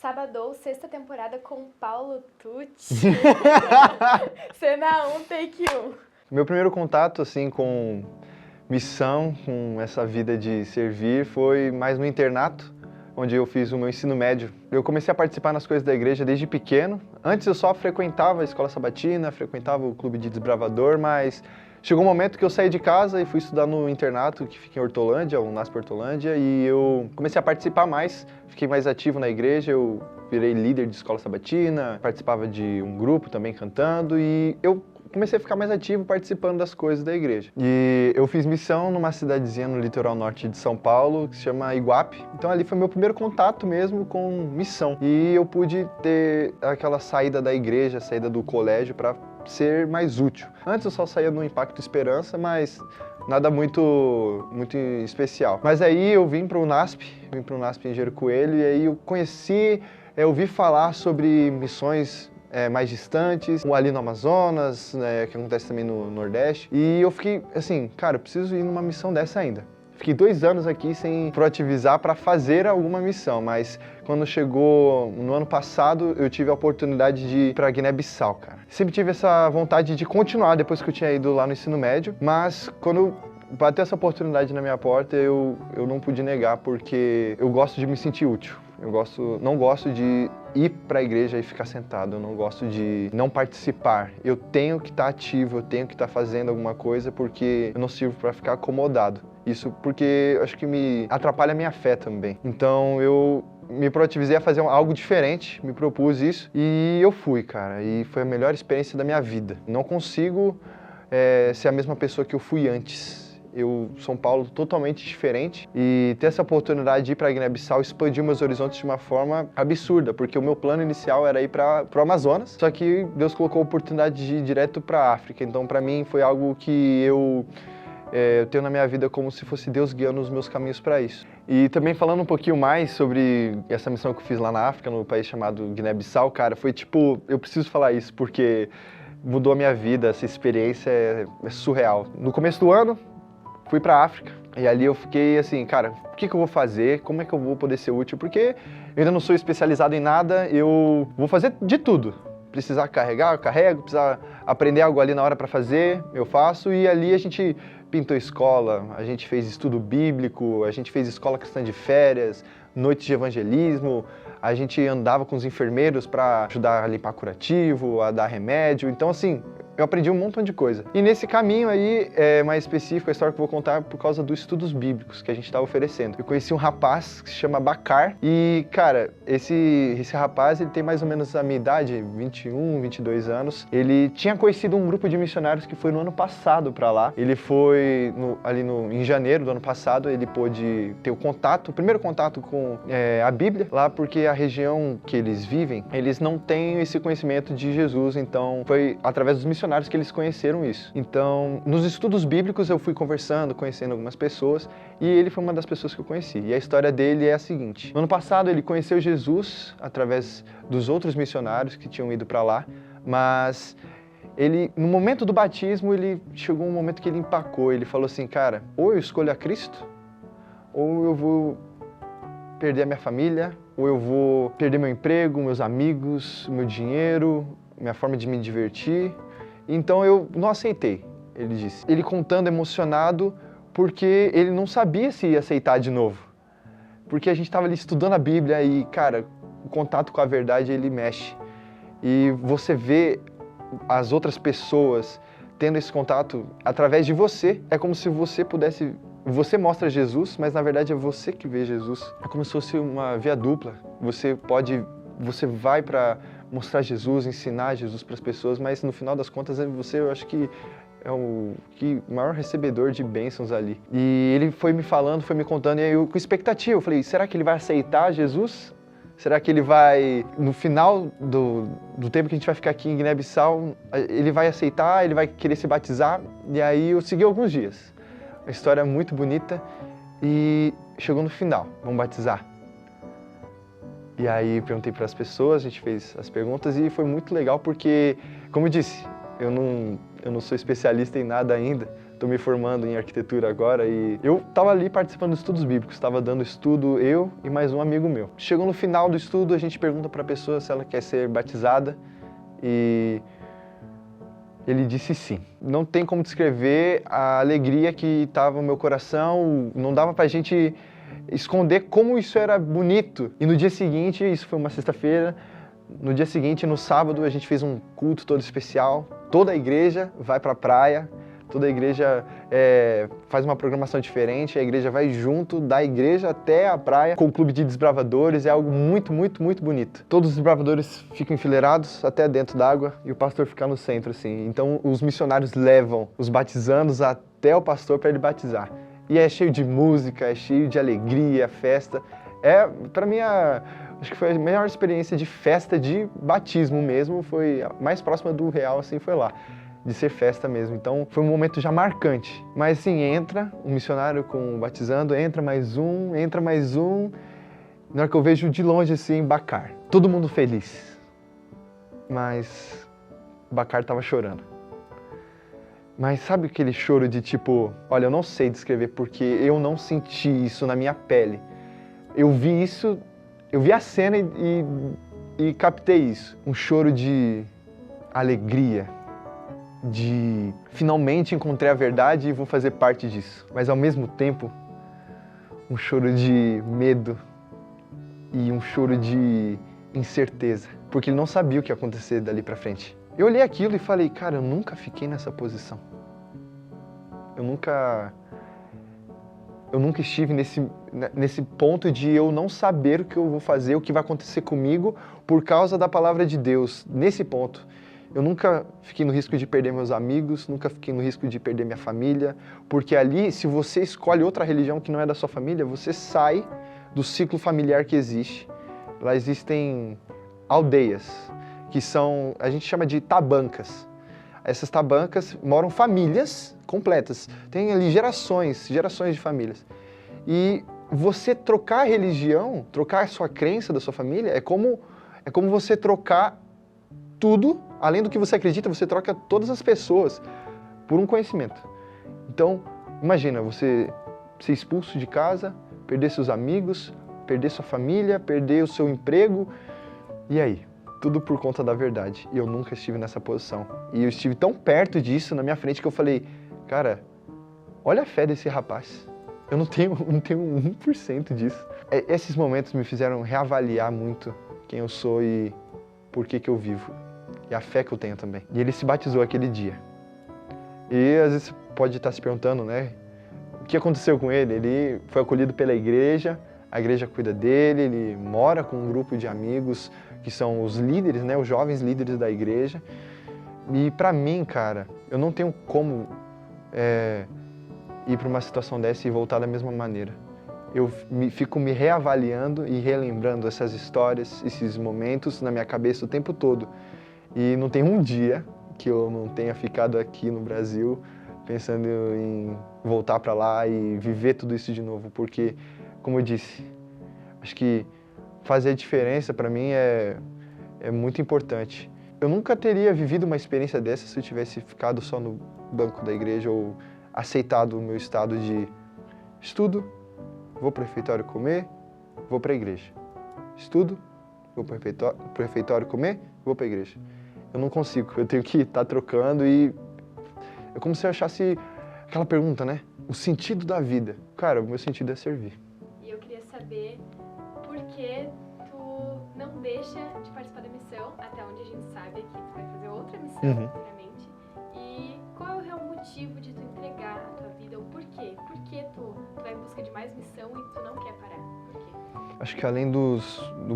Sabadão, sexta temporada com Paulo Tucci. Cena 1, take 1. Meu primeiro contato, assim, com missão, com essa vida de servir, foi mais no internato, onde eu fiz o meu ensino médio. Eu comecei a participar nas coisas da igreja desde pequeno. Antes eu só frequentava a escola sabatina, frequentava o clube de desbravador, mas chegou um momento que eu saí de casa e fui estudar no internato, que fica em Hortolândia, o NASP Hortolândia, e eu comecei a participar mais, fiquei mais ativo na igreja, eu virei líder de escola sabatina, participava de um grupo também cantando, e eu comecei a ficar mais ativo participando das coisas da igreja. E eu fiz missão numa cidadezinha no litoral norte de São Paulo, que se chama Iguape. Então ali foi meu primeiro contato mesmo com missão. E eu pude ter aquela saída da igreja, saída do colégio para ser mais útil. Antes eu só saía no Impacto Esperança, mas nada muito especial. Mas aí eu vim para o NASP em Engenheiro Coelho, e aí eu ouvi falar sobre missões mais distantes, ali no Amazonas, né, que acontece também no Nordeste. E eu fiquei assim, cara, eu preciso ir numa missão dessa ainda. Fiquei 2 anos aqui sem proativizar para fazer alguma missão, mas quando chegou no ano passado, eu tive a oportunidade de ir para Guiné-Bissau, cara. Sempre tive essa vontade de continuar depois que eu tinha ido lá no ensino médio, mas quando bateu essa oportunidade na minha porta, eu não pude negar, porque eu gosto de me sentir útil. Não gosto de ir para a igreja e ficar sentado, eu não gosto de não participar. Eu tenho que estar ativo, eu tenho que estar fazendo alguma coisa, porque eu não sirvo para ficar acomodado. Isso porque acho que me atrapalha a minha fé também. Então eu me proativizei a fazer algo diferente, me propus isso e eu fui, cara. E foi a melhor experiência da minha vida. Não consigo ser a mesma pessoa que eu fui antes. São Paulo totalmente diferente, e ter essa oportunidade de ir para Guiné-Bissau expandiu meus horizontes de uma forma absurda, porque o meu plano inicial era ir para o Amazonas, só que Deus colocou a oportunidade de ir direto para a África. Então para mim foi algo que eu tenho na minha vida como se fosse Deus guiando os meus caminhos para isso. E também falando um pouquinho mais sobre essa missão que eu fiz lá na África, no país chamado Guiné-Bissau, cara, foi tipo, eu preciso falar isso porque mudou a minha vida, essa experiência é surreal. No começo do ano, fui pra África, e ali eu fiquei assim, cara, o que eu vou fazer? Como é que eu vou poder ser útil? Porque eu ainda não sou especializado em nada, eu vou fazer de tudo. Precisar carregar, eu carrego, precisar aprender algo ali na hora pra fazer, eu faço, e ali a gente pintou escola, a gente fez estudo bíblico, a gente fez escola cristã de férias, noites de evangelismo, a gente andava com os enfermeiros para ajudar a limpar curativo, a dar remédio. Então assim, eu aprendi um montão de coisa. E nesse caminho aí, mais específico, a história que eu vou contar é por causa dos estudos bíblicos que a gente estava oferecendo. Eu conheci um rapaz que se chama Bacar, e, cara, esse rapaz, ele tem mais ou menos a minha idade, 21, 22 anos. Ele tinha conhecido um grupo de missionários que foi no ano passado para lá. Ele foi em janeiro do ano passado, ele pôde ter o primeiro contato com a Bíblia lá, porque a região que eles vivem, eles não têm esse conhecimento de Jesus, então foi através dos missionários que eles conheceram isso. Então, nos estudos bíblicos eu fui conversando, conhecendo algumas pessoas, e ele foi uma das pessoas que eu conheci. E a história dele é a seguinte: no ano passado ele conheceu Jesus através dos outros missionários que tinham ido para lá, mas no momento do batismo, chegou um momento que ele empacou. Ele falou assim, cara, ou eu escolho a Cristo, ou eu vou perder a minha família, ou eu vou perder meu emprego, meus amigos, meu dinheiro, minha forma de me divertir. Então eu não aceitei, ele disse. Ele contando emocionado, porque ele não sabia se ia aceitar de novo. Porque a gente estava ali estudando a Bíblia e, cara, o contato com a verdade, ele mexe. E você vê as outras pessoas tendo esse contato através de você. É como se você pudesse... Você mostra Jesus, mas na verdade é você que vê Jesus. É como se fosse uma via dupla. Você vai para mostrar Jesus, ensinar Jesus para as pessoas, mas no final das contas eu acho que é o maior recebedor de bênçãos ali. E ele foi me falando, foi me contando, e aí eu com expectativa, eu falei, será que ele vai aceitar Jesus? Será que ele vai, no final do tempo que a gente vai ficar aqui em Guiné-Bissau, ele vai aceitar, ele vai querer se batizar? E aí eu segui alguns dias. Uma história muito bonita, e chegou no final, vamos batizar. E aí perguntei para as pessoas, a gente fez as perguntas e foi muito legal porque, como eu disse, eu não sou especialista em nada ainda, Estou me formando em arquitetura agora e eu estava ali participando dos estudos bíblicos, estava dando estudo eu e mais um amigo meu. Chegou no final do estudo, a gente pergunta para a pessoa se ela quer ser batizada e ele disse sim. Não tem como descrever a alegria que estava no meu coração, não dava para a gente esconder como isso era bonito. E no dia seguinte, isso foi uma sexta-feira, no dia seguinte, no sábado, a gente fez um culto todo especial. Toda a igreja vai para a praia, toda a igreja faz uma programação diferente, a igreja vai junto da igreja até a praia com o clube de desbravadores, é algo muito, muito, muito bonito. Todos os desbravadores ficam enfileirados até dentro d'água e o pastor fica no centro, assim. Então os missionários levam os batizandos até o pastor para ele batizar. E é cheio de música, é cheio de alegria, festa. Para mim, acho que foi a melhor experiência de festa de batismo mesmo, foi a mais próxima do real, assim, foi lá, de ser festa mesmo. Então, foi um momento já marcante. Mas, assim, entra um missionário batizando, entra mais um. Na hora que eu vejo de longe, assim, Bacar. Todo mundo feliz. Mas Bacar estava chorando. Mas sabe aquele choro de tipo, olha, eu não sei descrever porque eu não senti isso na minha pele. Eu vi isso, eu vi a cena e captei isso. Um choro de alegria, de finalmente encontrei a verdade e vou fazer parte disso. Mas ao mesmo tempo, um choro de medo e um choro de incerteza, porque ele não sabia o que ia acontecer dali pra frente. Eu olhei aquilo e falei, cara, eu nunca fiquei nessa posição. Eu nunca estive nesse ponto de eu não saber o que eu vou fazer, o que vai acontecer comigo por causa da palavra de Deus. Nesse ponto, eu nunca fiquei no risco de perder meus amigos, nunca fiquei no risco de perder minha família, porque ali, se você escolhe outra religião que não é da sua família, você sai do ciclo familiar que existe. Lá existem aldeias, que são, a gente chama de tabancas. Essas tabancas moram famílias completas, tem ali gerações de famílias. E você trocar a religião, trocar a sua crença da sua família, é como você trocar tudo, além do que você acredita, você troca todas as pessoas por um conhecimento. Então, imagina, você ser expulso de casa, perder seus amigos, perder sua família, perder o seu emprego, e aí? Tudo por conta da verdade. E eu nunca estive nessa posição. E eu estive tão perto disso na minha frente que eu falei, cara, olha a fé desse rapaz. Eu não tenho 1% disso. Esses momentos me fizeram reavaliar muito quem eu sou e por que eu vivo. E a fé que eu tenho também. E ele se batizou aquele dia. E às vezes pode estar se perguntando, né? O que aconteceu com ele? Ele foi acolhido pela igreja, a igreja cuida dele, ele mora com um grupo de amigos que são os líderes, né? Os jovens líderes da igreja. E pra mim, cara, eu não tenho como ir para uma situação dessa e voltar da mesma maneira. Eu fico me reavaliando e relembrando essas histórias, esses momentos na minha cabeça o tempo todo. E não tem um dia que eu não tenha ficado aqui no Brasil pensando em voltar para lá e viver tudo isso de novo, porque, como eu disse, acho que fazer a diferença para mim é muito importante. Eu nunca teria vivido uma experiência dessa se eu tivesse ficado só no banco da igreja ou aceitado o meu estado de estudo, vou para o refeitório comer, vou para a igreja. Estudo, vou para o refeitório comer, vou para a igreja. Eu não consigo, eu tenho que estar trocando e é como se eu achasse aquela pergunta, né? O sentido da vida. Cara, o meu sentido é servir. E eu queria saber por que tu não deixa de participar da missão, até onde a gente sabe que tu vai fazer outra missão, futuramente. E qual é o real motivo de tu entregar a tua vida, ou por quê? Por que tu vai em busca de mais missão e tu não quer parar? Por quê? Acho que além do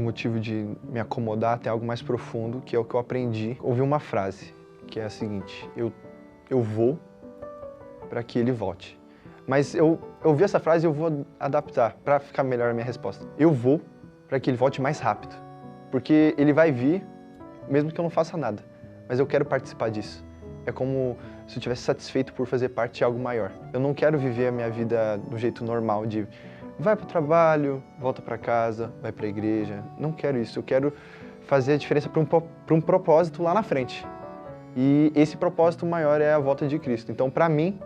motivo de me acomodar, tem algo mais profundo, que é o que eu aprendi. Ouvi uma frase, que é a seguinte, eu vou para que ele volte. Mas eu ouvi essa frase e eu vou adaptar para ficar melhor a minha resposta. Eu vou para que ele volte mais rápido, porque ele vai vir, mesmo que eu não faça nada, mas eu quero participar disso. É como se eu estivesse satisfeito por fazer parte de algo maior. Eu não quero viver a minha vida do jeito normal, de vai para o trabalho, volta para casa, vai para a igreja. Não quero isso, eu quero fazer a diferença para um propósito lá na frente. E esse propósito maior é a volta de Cristo. Então, para mim,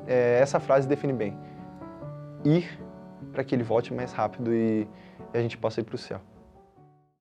essa frase define bem. Ir para que ele volte mais rápido e a gente possa ir para o céu.